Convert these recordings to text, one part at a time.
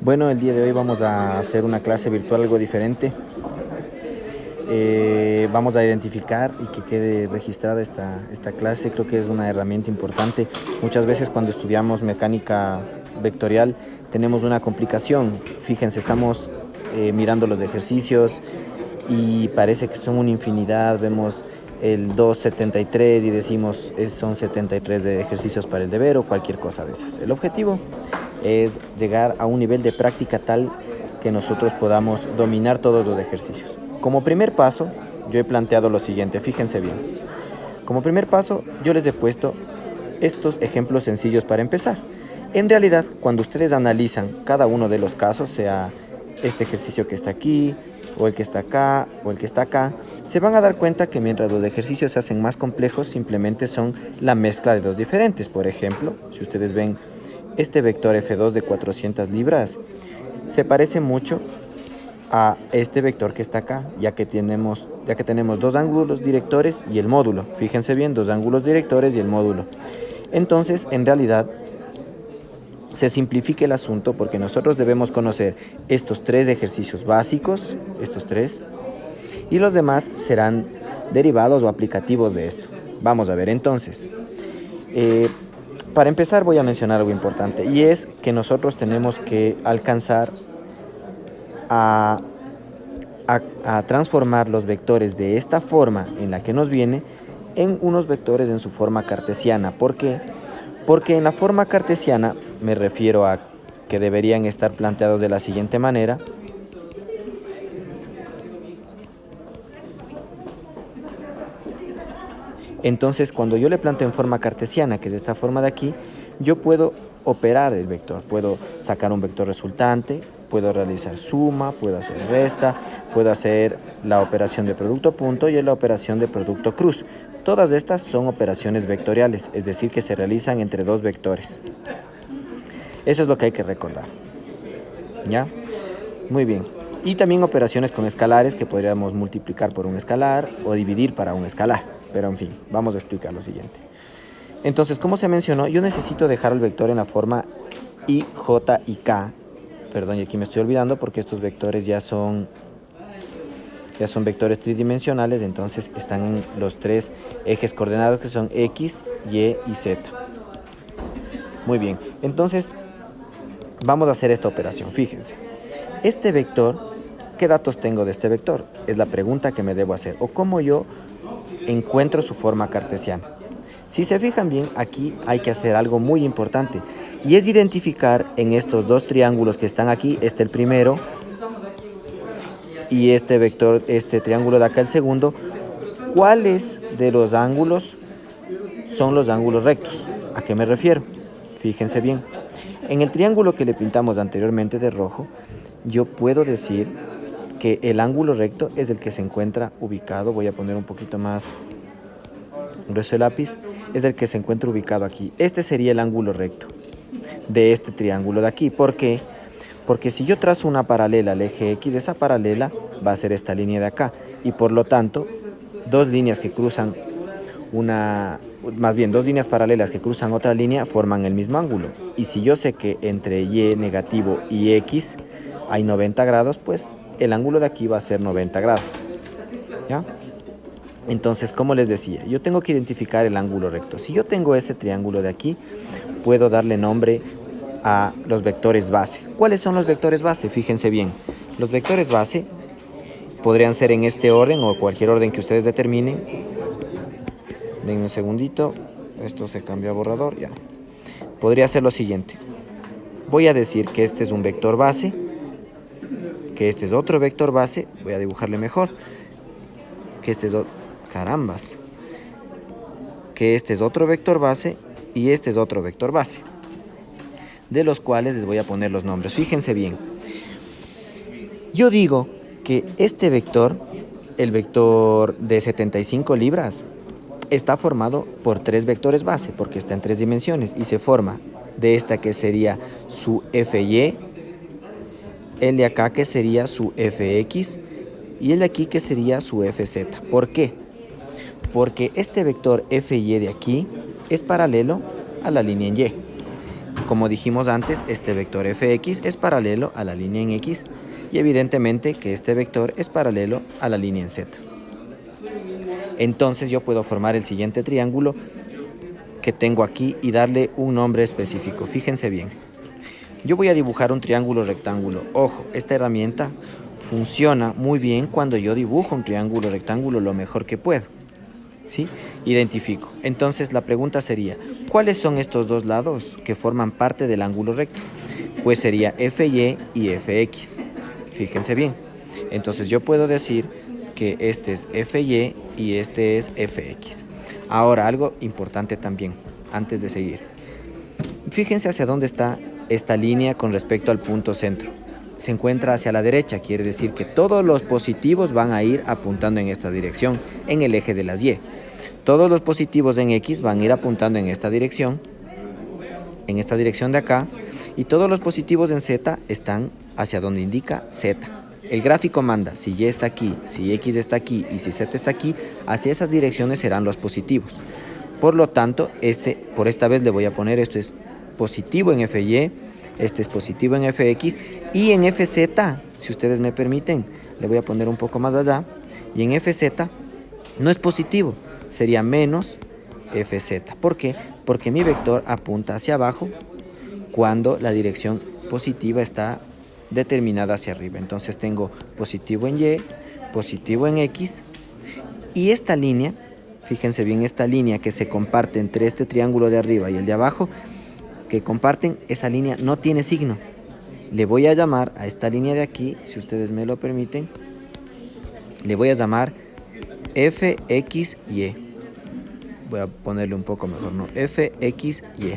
Bueno, el día de hoy vamos a hacer una clase virtual algo diferente. Vamos a identificar y que quede registrada esta clase. Creo que es una herramienta importante. Muchas veces cuando estudiamos mecánica vectorial tenemos una complicación. Fíjense, estamos mirando los ejercicios y parece que son una infinidad. Vemos el 273 y decimos son 73 de ejercicios para el deber o cualquier cosa de esas. El objetivo es llegar a un nivel de práctica tal que nosotros podamos dominar todos los ejercicios. Como primer paso, yo he planteado lo siguiente, fíjense bien. Como primer paso, yo les he puesto estos ejemplos sencillos para empezar. En realidad, cuando ustedes analizan cada uno de los casos, sea este ejercicio que está aquí, o el que está acá, o el que está acá, se van a dar cuenta que mientras los ejercicios se hacen más complejos, simplemente son la mezcla de dos diferentes. Por ejemplo, si ustedes ven este vector F2 de 400 libras, se parece mucho a este vector que está acá, ya que tenemos dos ángulos directores y el módulo. Fíjense bien, dos ángulos directores y el módulo. Entonces, en realidad, se simplifica el asunto porque nosotros debemos conocer estos tres ejercicios básicos, estos tres, y los demás serán derivados o aplicativos de esto. Vamos a ver entonces. Para empezar voy a mencionar algo importante y es que nosotros tenemos que alcanzar a transformar los vectores de esta forma en la que nos viene en unos vectores en su forma cartesiana. ¿Por qué? Porque en la forma cartesiana me refiero a que deberían estar planteados de la siguiente manera. Entonces, cuando yo le planteo en forma cartesiana, que es de esta forma de aquí, yo puedo operar el vector, puedo sacar un vector resultante, puedo realizar suma, puedo hacer resta, puedo hacer la operación de producto punto y la operación de producto cruz. Todas estas son operaciones vectoriales, es decir, que se realizan entre dos vectores. Eso es lo que hay que recordar. ¿Ya? Muy bien. Y también operaciones con escalares que podríamos multiplicar por un escalar o dividir para un escalar. Pero en fin, vamos a explicar lo siguiente. Entonces, como se mencionó, yo necesito dejar el vector en la forma I, J y K. Perdón, y aquí me estoy olvidando porque estos vectores ya son vectores tridimensionales, entonces están en los tres ejes coordenados que son X, Y y Z. Muy bien, entonces vamos a hacer esta operación, fíjense. Este vector, ¿qué datos tengo de este vector? Es la pregunta que me debo hacer, o cómo yo encuentro su forma cartesiana. Si se fijan bien, aquí hay que hacer algo muy importante, y es identificar en estos dos triángulos que están aquí, el primero, y este vector, este triángulo de acá el segundo, ¿cuáles de los ángulos son los ángulos rectos? ¿A qué me refiero? Fíjense bien. En el triángulo que le pintamos anteriormente de rojo, yo puedo decir que el ángulo recto es el que se encuentra ubicado, voy a poner un poquito más grueso el lápiz, es el que se encuentra ubicado aquí. Este sería el ángulo recto de este triángulo de aquí. ¿Por qué? Porque si yo trazo una paralela al eje X, esa paralela va a ser esta línea de acá. Y por lo tanto, dos líneas paralelas que cruzan otra línea forman el mismo ángulo. Y si yo sé que entre Y negativo y X hay 90 grados, pues el ángulo de aquí va a ser 90 grados. ¿Ya? Entonces, como les decía, yo tengo que identificar el ángulo recto. Si yo tengo ese triángulo de aquí, puedo darle nombre a los vectores base. ¿Cuáles son los vectores base? Fíjense bien. Los vectores base podrían ser en este orden o cualquier orden que ustedes determinen. Denme un segundito. Esto se cambió a borrador. Ya. Podría ser lo siguiente. Voy a decir que este es un vector base, que este es otro vector base. Voy a dibujarle mejor. Que este es carambas. Que este es otro vector base y este es otro vector base, de los cuales les voy a poner los nombres. Fíjense bien. Yo digo que este vector, el vector de 75 libras, está formado por tres vectores base, porque está en tres dimensiones, y se forma de esta que sería su FY, el de acá que sería su FX, y el de aquí que sería su FZ. ¿Por qué? Porque este vector FY de aquí es paralelo a la línea en Y. Como dijimos antes, este vector fx es paralelo a la línea en x y evidentemente que este vector es paralelo a la línea en z. Entonces yo puedo formar el siguiente triángulo que tengo aquí y darle un nombre específico. Fíjense bien. Yo voy a dibujar un triángulo rectángulo. Ojo, esta herramienta funciona muy bien cuando yo dibujo un triángulo rectángulo lo mejor que puedo. ¿Sí? Identifico. Entonces la pregunta sería, ¿cuáles son estos dos lados que forman parte del ángulo recto? Pues sería FY y FX. Fíjense bien. Entonces yo puedo decir que este es FY y este es FX. Ahora, algo importante también, antes de seguir. Fíjense hacia dónde está esta línea con respecto al punto centro. Se encuentra hacia la derecha, quiere decir que todos los positivos van a ir apuntando en esta dirección, en el eje de las Y. Todos los positivos en X van a ir apuntando en esta dirección de acá, y todos los positivos en Z están hacia donde indica Z. El gráfico manda, si Y está aquí, si X está aquí y si Z está aquí, hacia esas direcciones serán los positivos. Por lo tanto, por esta vez le voy a poner, esto es positivo en FY, este es positivo en FX, y en FZ, si ustedes me permiten, le voy a poner un poco más allá, y en FZ no es positivo, sería menos FZ. ¿Por qué? Porque mi vector apunta hacia abajo cuando la dirección positiva está determinada hacia arriba. Entonces tengo positivo en Y, positivo en X, y esta línea, fíjense bien, esta línea que se comparte entre este triángulo de arriba y el de abajo, que comparten, esa línea no tiene signo. Le voy a llamar a esta línea de aquí, si ustedes me lo permiten, le voy a llamar FXY. Voy a ponerle un poco mejor, ¿no? FXY.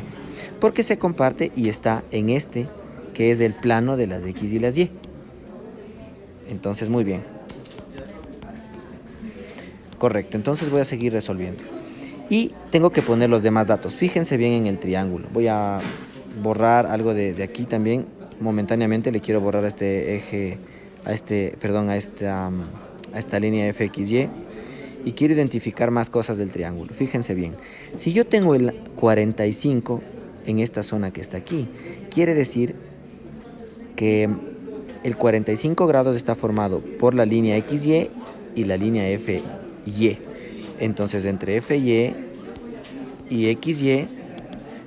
Porque se comparte y está en este, que es el plano de las X y las Y. Entonces, muy bien. Correcto, entonces voy a seguir resolviendo. Y tengo que poner los demás datos. Fíjense bien en el triángulo. Voy a borrar algo de aquí también. Momentáneamente le quiero borrar a este eje, a esta línea FXY. Y quiero identificar más cosas del triángulo. Fíjense bien. Si yo tengo el 45 en esta zona que está aquí, quiere decir que el 45 grados está formado por la línea XY y la línea FY. Entonces entre FY y XY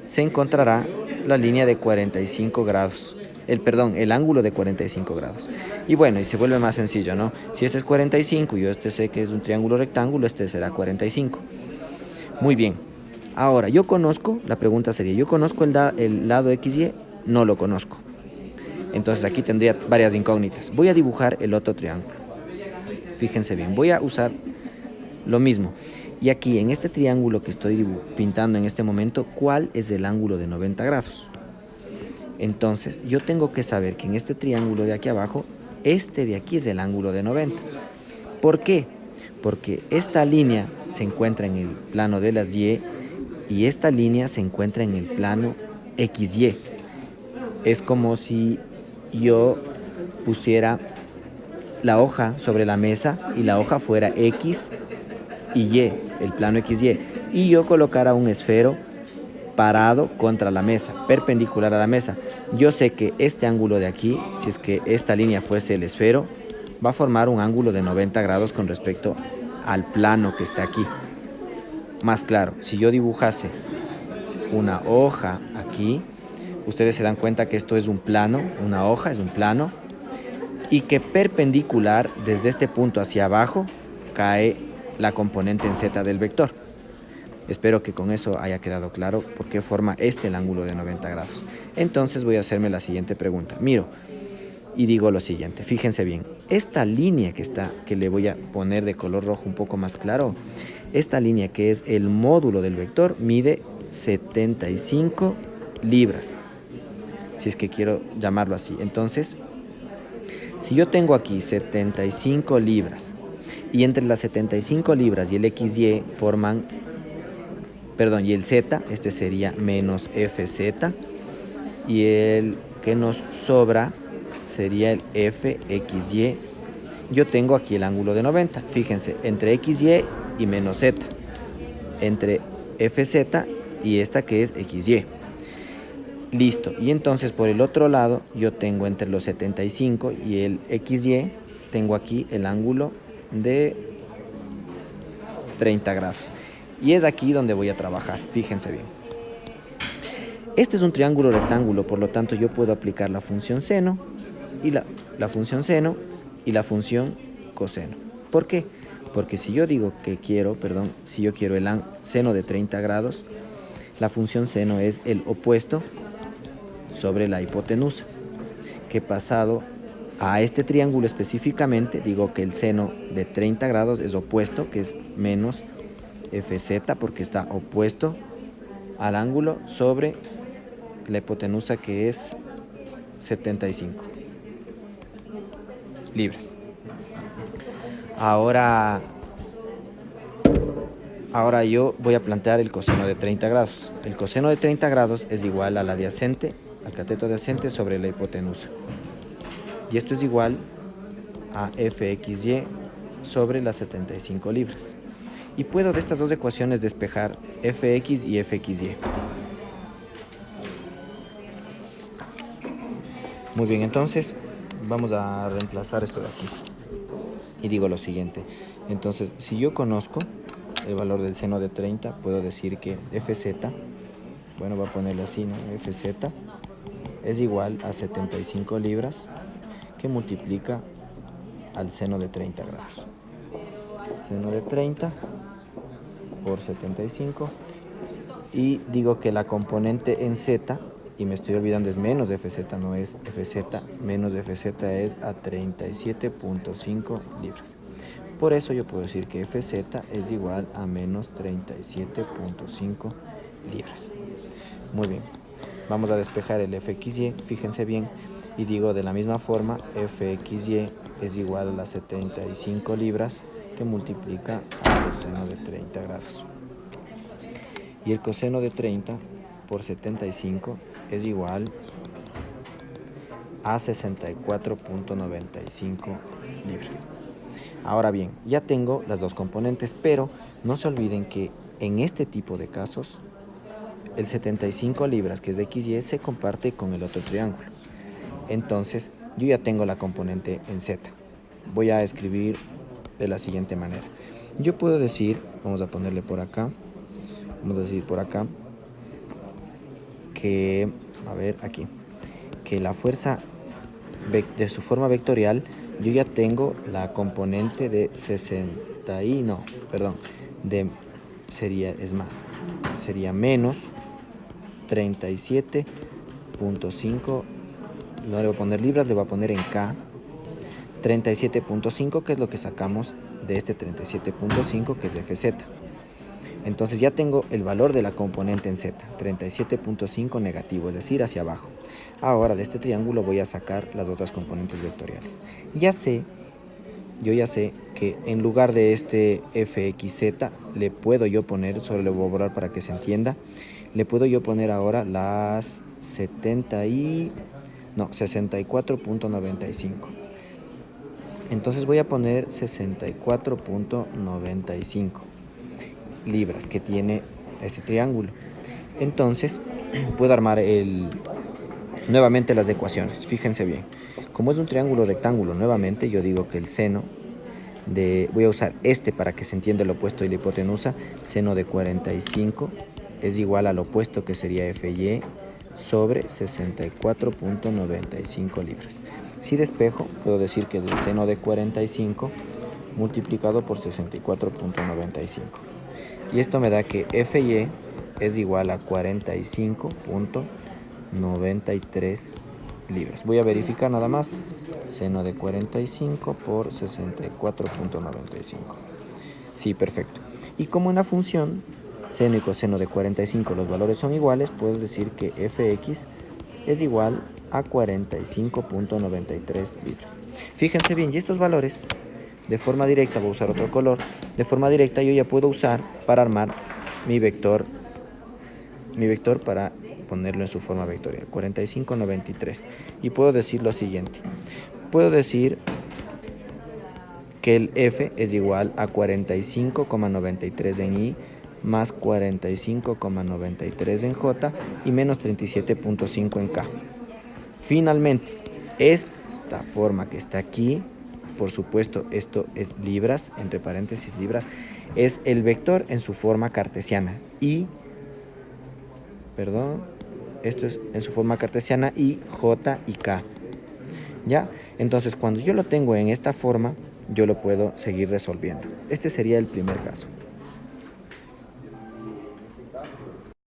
se encontrará la línea de 45 grados. El ángulo de 45 grados. Y bueno, y se vuelve más sencillo, ¿no? Si este es 45 y yo sé que es un triángulo rectángulo, este será 45. Muy bien. Ahora, la pregunta sería, ¿yo conozco el lado XY? No lo conozco. Entonces aquí tendría varias incógnitas. Voy a dibujar el otro triángulo. Fíjense bien, voy a usar lo mismo. Y aquí, en este triángulo que estoy pintando en este momento, ¿cuál es el ángulo de 90 grados? Entonces, yo tengo que saber que en este triángulo de aquí abajo, este de aquí es el ángulo de 90. ¿Por qué? Porque esta línea se encuentra en el plano de las Y y esta línea se encuentra en el plano XY. Es como si yo pusiera la hoja sobre la mesa y la hoja fuera X y Y, el plano XY, y yo colocara un esfero parado contra la mesa, perpendicular a la mesa. Yo sé que este ángulo de aquí, si es que esta línea fuese el esfero, va a formar un ángulo de 90 grados con respecto al plano que está aquí. Más claro, si yo dibujase una hoja aquí, ustedes se dan cuenta que esto es un plano, una hoja es un plano, y que perpendicular desde este punto hacia abajo cae la componente en Z del vector. Espero que con eso haya quedado claro por qué forma el ángulo de 90 grados. Entonces voy a hacerme la siguiente pregunta. Miro y digo lo siguiente. Fíjense bien. Esta línea que le voy a poner de color rojo un poco más claro, esta línea que es el módulo del vector mide 75 libras. Si es que quiero llamarlo así. Entonces, si yo tengo aquí 75 libras y entre las 75 libras y el XY y el Z, este sería menos FZ, y el que nos sobra sería el FXY. Yo tengo aquí el ángulo de 90, fíjense, entre XY y menos Z, entre FZ y esta que es XY. Listo. Y entonces por el otro lado yo tengo entre los 75 y el XY, tengo aquí el ángulo de 30 grados. Y es aquí donde voy a trabajar, fíjense bien. Este es un triángulo rectángulo, por lo tanto yo puedo aplicar la función seno y la función seno y la función coseno. ¿Por qué? Porque si yo digo que quiero, si yo quiero el seno de 30 grados, la función seno es el opuesto sobre la hipotenusa, que pasado a este triángulo específicamente, digo que el seno de 30 grados es opuesto, que es menos Fz, porque está opuesto al ángulo sobre la hipotenusa, que es 75 libras. Ahora yo voy a plantear el coseno de 30 grados. El coseno de 30 grados es igual al cateto adyacente sobre la hipotenusa. Y esto es igual a Fxy sobre las 75 libras. Y puedo de estas dos ecuaciones despejar Fx y Fxy. Muy bien, entonces vamos a reemplazar esto de aquí. Y digo lo siguiente. Entonces, si yo conozco el valor del seno de 30, puedo decir que Fz, bueno, voy a ponerle así, ¿no? Fz es igual a 75 libras que multiplica al seno de 30 grados. Seno de 30 por 75. Y digo que la componente en z, y me estoy olvidando, es menos de Fz, no es Fz, menos de Fz es a 37.5 libras. Por eso yo puedo decir que Fz es igual a menos 37.5 libras. Muy bien, vamos a despejar el Fxy, fíjense bien, y digo de la misma forma, Fxy es igual a las 75 libras que multiplica al coseno de 30 grados. Y el coseno de 30 por 75 es igual a 64.95 libras. Ahora bien, ya tengo las dos componentes, pero no se olviden que en este tipo de casos, el 75 libras, que es de XY, se comparte con el otro triángulo. Entonces, yo ya tengo la componente en Z. Voy a escribir de la siguiente manera. Yo puedo decir, vamos a ponerle por acá, vamos a decir por acá, que, a ver, aquí, que la fuerza de su forma vectorial, yo ya tengo la componente de 60 y no, perdón, sería menos 37.5, no le voy a poner libras, le voy a poner en K, 37.5, que es lo que sacamos de este 37.5, que es de Fz. Entonces ya tengo el valor de la componente en Z, 37.5 negativo, es decir, hacia abajo. Ahora de este triángulo voy a sacar las otras componentes vectoriales. Yo ya sé que en lugar de este Fxz le puedo yo poner, solo le voy a borrar para que se entienda, le puedo yo poner ahora las 64.95. Entonces voy a poner 64.95 libras que tiene ese triángulo. Entonces puedo armar nuevamente las ecuaciones. Fíjense bien, como es un triángulo rectángulo, nuevamente yo digo que el seno voy a usar para que se entienda el opuesto y la hipotenusa. Seno de 45 es igual al opuesto, que sería Fy sobre 64.95 libras. Si despejo, puedo decir que es el seno de 45 multiplicado por 64.95. Y esto me da que Fy es igual a 45.93 libras. Voy a verificar nada más. Seno de 45 por 64.95. Sí, perfecto. Y como en la función seno y coseno de 45 los valores son iguales, puedo decir que Fx es igual a 45.93 libras. Fíjense bien, y estos valores, de forma directa, voy a usar otro color, de forma directa yo ya puedo usar para armar mi vector para ponerlo en su forma vectorial, 45.93. Y puedo decir lo siguiente, puedo decir que el F es igual a 45,93 en Y más 45,93 en J y menos 37,5 en K. Finalmente, esta forma que está aquí, por supuesto, esto es libras, entre paréntesis libras, es el vector en su forma cartesiana y, perdón, esto es en su forma cartesiana y J y K. ¿Ya? Entonces, cuando yo lo tengo en esta forma, yo lo puedo seguir resolviendo. Este sería el primer caso.